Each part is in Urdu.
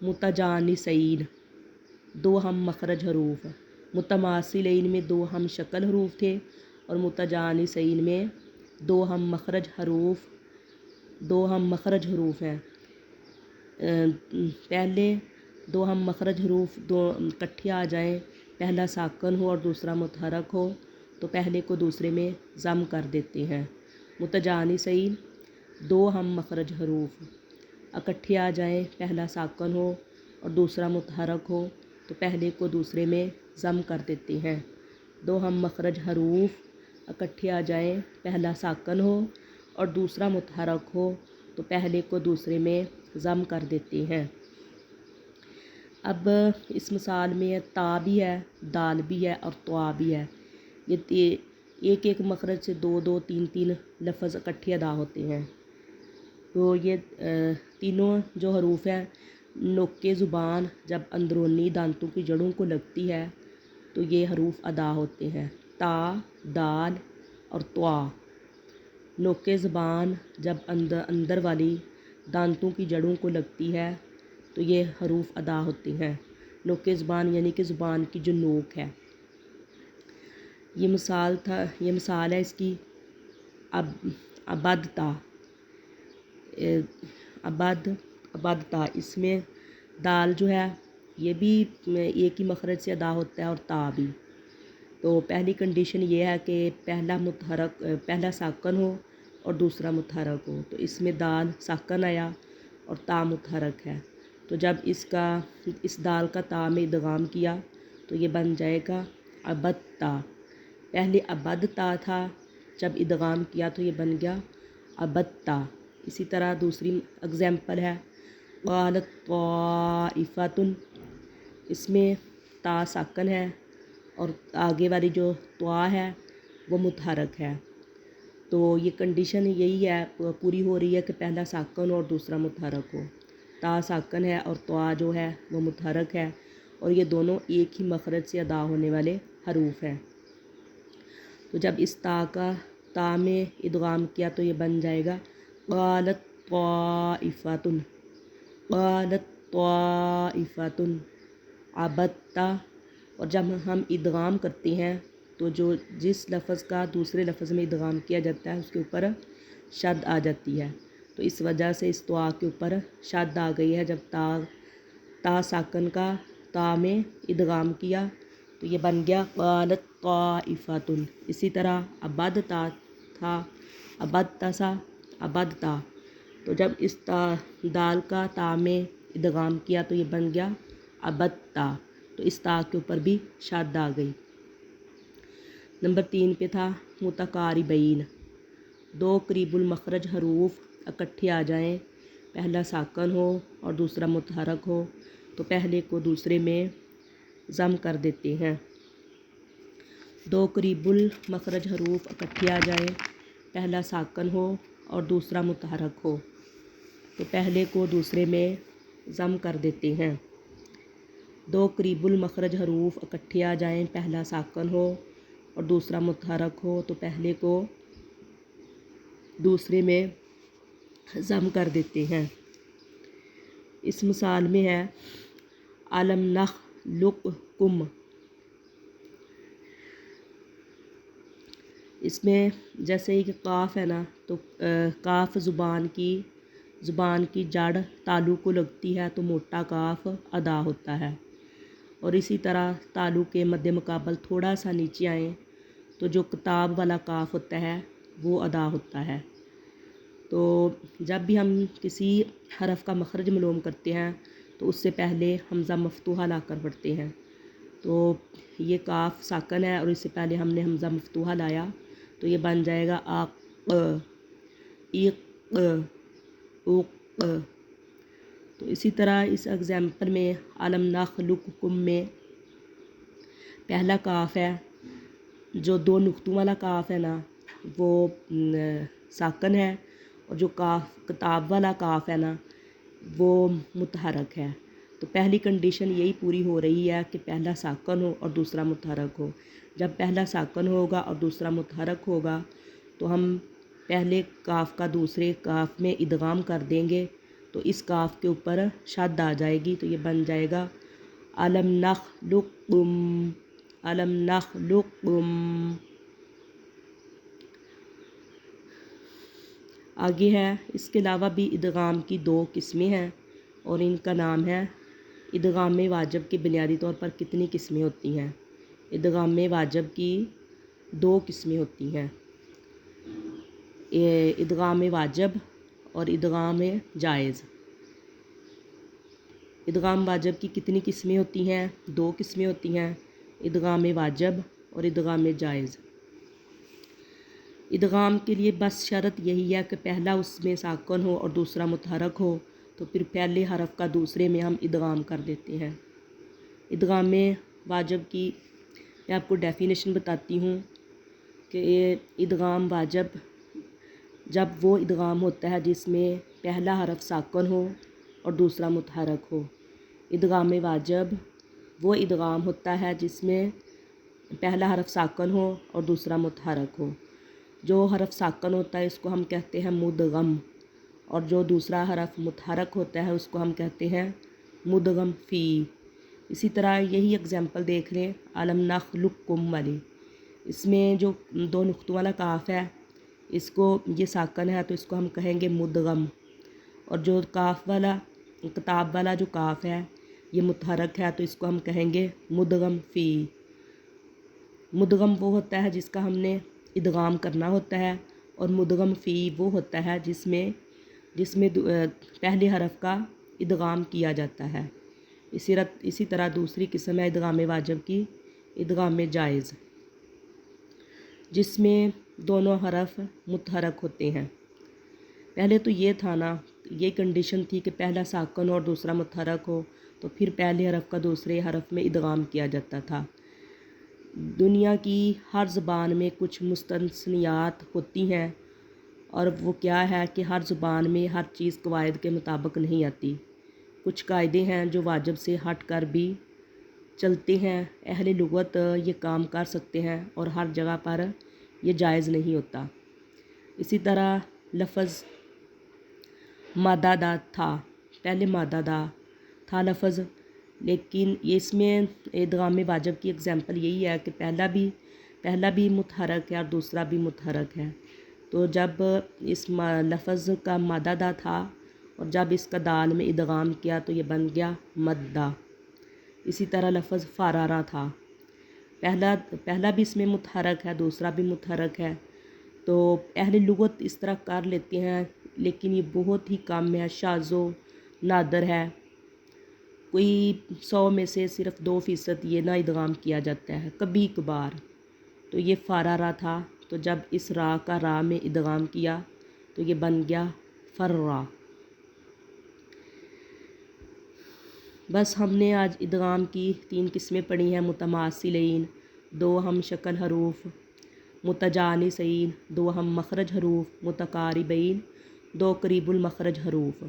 متجانسین دو ہم مخرج حروف، متماثلین میں دو ہم شکل حروف تھے اور متجانسین میں دو ہم مخرج حروف ہیں۔ پہلے دو ہم مخرج حروف دو اکٹھے آ جائیں، پہلا ساکن ہو اور دوسرا متحرک ہو تو پہلے کو دوسرے میں ضم کر دیتے ہیں۔ متجانسین دو ہم مخرج حروف اکٹھے آ جائیں، پہلا ساکن ہو اور دوسرا متحرک ہو تو پہلے کو دوسرے میں ضم کر دیتے ہیں۔ دو ہم مخرج حروف اکٹھے آ جائیں، پہلا ساکن ہو اور دوسرا متحرک ہو تو پہلے کو دوسرے میں ضم کر دیتے ہیں۔ اب اس مثال میں تا بھی ہے، دال بھی ہے اور طا بھی ہے۔ یہ ایک ایک مخرج سے دو دو تین تین لفظ اکٹھے ادا ہوتے ہیں۔ تو یہ تینوں جو حروف ہیں، نوک زبان جب اندرونی دانتوں کی جڑوں کو لگتی ہے تو یہ حروف ادا ہوتے ہیں، تا، دال اور طا۔ نوک زبان جب اندر والی دانتوں کی جڑوں کو لگتی ہے تو یہ حروف ادا ہوتے ہیں۔ نوک زبان یعنی کہ زبان کی جو نوک ہے۔ یہ مثال ہے اس کی ابدتا، ابدتا۔ اس میں دال جو ہے یہ بھی ایک ہی مخرج سے ادا ہوتا ہے اور تا بھی۔ تو پہلی کنڈیشن یہ ہے کہ پہلا ساکن ہو اور دوسرا متحرک ہو، تو اس میں دال ساکن آیا اور تا متحرک ہے، تو جب اس دال کا تا میں ادغام کیا تو یہ بن جائے گا ابدتا۔ پہلے ابدتا تھا، جب ادغام کیا تو یہ بن گیا ابدتا۔ اسی طرح دوسری اگزامپل ہے قالت طائفۃ، اس میں تا ساکن ہے اور آگے والی جو طا ہے وہ متحرک ہے، تو یہ کنڈیشن یہی ہے پوری ہو رہی ہے کہ پہلا ساکن ہو اور دوسرا متحرک ہو۔ تا ساکن ہے اور طا جو ہے وہ متحرک ہے اور یہ دونوں ایک ہی مخرج سے ادا ہونے والے حروف ہیں۔ تو جب اس تا میں ادغام کیا تو یہ بن جائے گا قالت طائفۃ، قالت طائفۃ ابدتا۔ اور جب ہم ادغام کرتے ہیں تو جس لفظ کا دوسرے لفظ میں ادغام کیا جاتا ہے اس کے اوپر شد آ جاتی ہے، تو اس وجہ سے اس طا کے اوپر شد آ گئی ہے۔ جب تا ساکن کا تا میں ادغام کیا تو یہ بن گیا قالت طائفۃ۔ اسی طرح ابدتا تھا، ابدتا سا، ابدتا، تو جب اس دال کا تا میں ادغام کیا تو یہ بن گیا ابدتا، تو اس تا کے اوپر بھی شد آ گئی۔ نمبر 3 پہ تھا متقاربین، دو قریب المخرج حروف اکٹھے آ جائیں، پہلا ساکن ہو اور دوسرا متحرک ہو تو پہلے کو دوسرے میں ضم کر دیتے ہیں۔ دو قریب المخرج حروف اکٹھے آ جائیں، پہلا ساکن ہو اور دوسرا متحرک ہو تو پہلے کو دوسرے میں ضم کر دیتے ہیں۔ دو قریب المخرج حروف اکٹھے آ جائیں، پہلا ساکن ہو اور دوسرا متحرک ہو تو پہلے کو دوسرے میں ضم کر دیتے ہیں۔ اس مثال میں ہے الم نخلقکم، اس میں جیسے ہی کہ قاف ہے نا تو قاف زبان کی جڑ تالو کو لگتی ہے تو موٹا قاف ادا ہوتا ہے، اور اسی طرح تالو کے مد مقابل تھوڑا سا نیچے آئیں تو جو کتاب والا قاف ہوتا ہے وہ ادا ہوتا ہے۔ تو جب بھی ہم کسی حرف کا مخرج معلوم کرتے ہیں تو اس سے پہلے حمزہ مفتوحہ لا کر پڑھتے ہیں، تو یہ قاف ساکن ہے اور اس سے پہلے ہم نے حمزہ مفتوحہ لایا تو یہ بن جائے گا تو اسی طرح اس ایگزامپل میں الم نخلقکم میں پہلا قاف ہے، جو دو نقطوں والا قاف ہے نا وہ ساکن ہے، اور جو کتاب والا قاف ہے نا وہ متحرک ہے۔ تو پہلی کنڈیشن یہی پوری ہو رہی ہے کہ پہلا ساکن ہو اور دوسرا متحرک ہو۔ جب پہلا ساکن ہوگا اور دوسرا متحرک ہوگا تو ہم پہلے قاف کا دوسرے قاف میں ادغام کر دیں گے تو اس کاف کے اوپر شد آ جائے گی، تو یہ بن جائے گا علم نخلقکم، علم نخلقکم۔ آگے ہے، اس کے علاوہ بھی ادغام کی 2 قسمیں ہیں اور ان کا نام ہے ادغام واجب کی بنیادی طور پر کتنی قسمیں ہوتی ہیں۔ ادغام واجب کی 2 قسمیں ہوتی ہیں، ادغام واجب اور ادغام جائز۔ ادغام واجب کی کتنی قسمیں ہوتی ہیں؟ 2 قسمیں ہوتی ہیں، ادغام واجب اور ادغام جائز۔ ادغام کے لیے بس شرط یہی ہے کہ پہلا اس میں ساکن ہو اور دوسرا متحرک ہو، تو پھر پہلے حرف کا دوسرے میں ہم ادغام کر دیتے ہیں۔ ادغام واجب کی میں آپ کو ڈیفینیشن بتاتی ہوں کہ ادغام واجب جب وہ ادغام ہوتا ہے جس میں پہلا حرف ساکن ہو اور دوسرا متحرک ہو۔ ادغام واجب وہ ادغام ہوتا ہے جس میں پہلا حرف ساکن ہو اور دوسرا متحرک ہو۔ جو حرف ساکن ہوتا ہے اس کو ہم کہتے ہیں مدغم، اور جو دوسرا حرف متحرک ہوتا ہے اس کو ہم کہتے ہیں مدغم فی۔ اسی طرح یہی اگزامپل دیکھ لیں علم نخلقکم والی، اس میں جو 2 نقطوں والا کاف ہے اس کو یہ ساکن ہے تو اس کو ہم کہیں گے مدغم، اور جو کاف والا کتاب والا جو کاف ہے یہ متحرک ہے تو اس کو ہم کہیں گے مدغم فی۔ مدغم وہ ہوتا ہے جس کا ہم نے ادغام کرنا ہوتا ہے، اور مدغم فی وہ ہوتا ہے جس میں پہلے حرف کا ادغام کیا جاتا ہے۔ اسی طرح دوسری قسم ہے ادغام واجب کی ادغام جائز، جس میں دونوں حرف متحرک ہوتے ہیں۔ پہلے تو یہ تھا نا، یہ کنڈیشن تھی کہ پہلا ساکن ہو اور دوسرا متحرک ہو تو پھر پہلے حرف کا دوسرے حرف میں ادغام کیا جاتا تھا۔ دنیا کی ہر زبان میں کچھ مستثنیات ہوتی ہیں، اور وہ کیا ہے کہ ہر زبان میں ہر چیز قواعد کے مطابق نہیں آتی۔ کچھ قاعدے ہیں جو واجب سے ہٹ کر بھی چلتے ہیں، اہل لغت یہ کام کر سکتے ہیں اور ہر جگہ پر یہ جائز نہیں ہوتا۔ اسی طرح لفظ مادہ دا تھا، پہلے مادہ دا تھا لفظ، لیکن اس میں ادغام واجب کی اگزامپل یہی ہے کہ پہلا بھی متحرک ہے اور دوسرا بھی متحرک ہے، تو جب اس لفظ کا مادہ دا تھا اور جب اس کا دال میں ادغام کیا تو یہ بن گیا مدہ۔ اسی طرح لفظ فرارا تھا، پہلا بھی اس میں متحرک ہے دوسرا بھی متحرک ہے، تو اہل لغت اس طرح کر لیتے ہیں، لیکن یہ بہت ہی کم ہے، شاذ و نادر ہے۔ کوئی 100 میں سے صرف 2% یہ نہ ادغام کیا جاتا ہے کبھی کبھار۔ تو یہ فرارا تھا، تو جب اس را کا را میں ادغام کیا تو یہ بن گیا فرا۔ بس ہم نے آج ادغام کی 3 قسمیں پڑھی ہیں، متماثلین، 2 ہم شکل حروف، متجانسین، 2 ہم مخرج حروف، متقاربین، 2 قریب المخرج حروف۔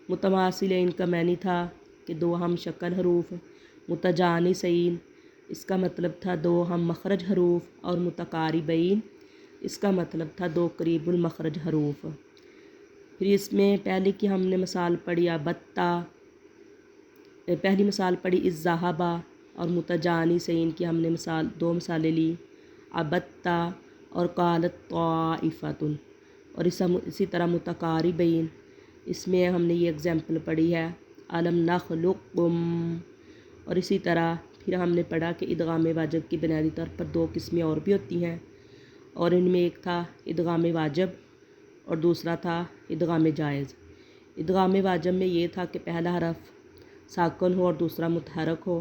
متماثلین کا معنی تھا کہ 2 ہم شکل حروف، متجانسین اس کا مطلب تھا 2 ہم مخرج حروف، اور متقاربین اس کا مطلب تھا 2 قریب المخرج حروف۔ پھر اس میں پہلے کی ہم نے مثال پڑھی ابتا، پہلی مثال پڑھی الذھبا، اور متجانسین کی ہم نے 2 مثالیں لی ابتا اور قالت طائفۃ، اور اسی طرح متقاربین اس میں ہم نے یہ اگزامپل پڑھی ہے علم نخلقکم، اور اسی طرح پھر ہم نے پڑھا کہ ادغام واجب کی بنیادی طور پر 2 قسمیں اور بھی ہوتی ہیں، اور ان میں ایک تھا ادغام واجب اور دوسرا تھا ادغام جائز۔ ادغام واجب میں یہ تھا کہ پہلا حرف ساکن ہو اور دوسرا متحرک ہو،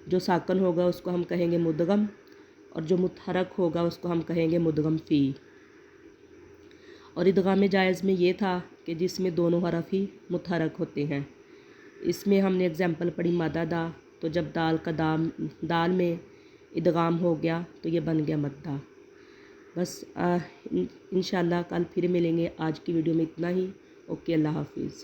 جو ساکن ہوگا اس کو ہم کہیں گے مدغم، اور جو متحرک ہوگا اس کو ہم کہیں گے مدغم فی۔ اور ادغام جائز میں یہ تھا کہ جس میں دونوں حرف ہی متحرک ہوتے ہیں۔ اس میں ہم نے اگزامپل پڑھی مادہ دا، تو جب دال میں ادغام ہو گیا تو یہ بن گیا مدہ۔ بس انشاءاللہ کل پھر ملیں گے، آج کی ویڈیو میں اتنا ہی، اوکے، اللہ حافظ۔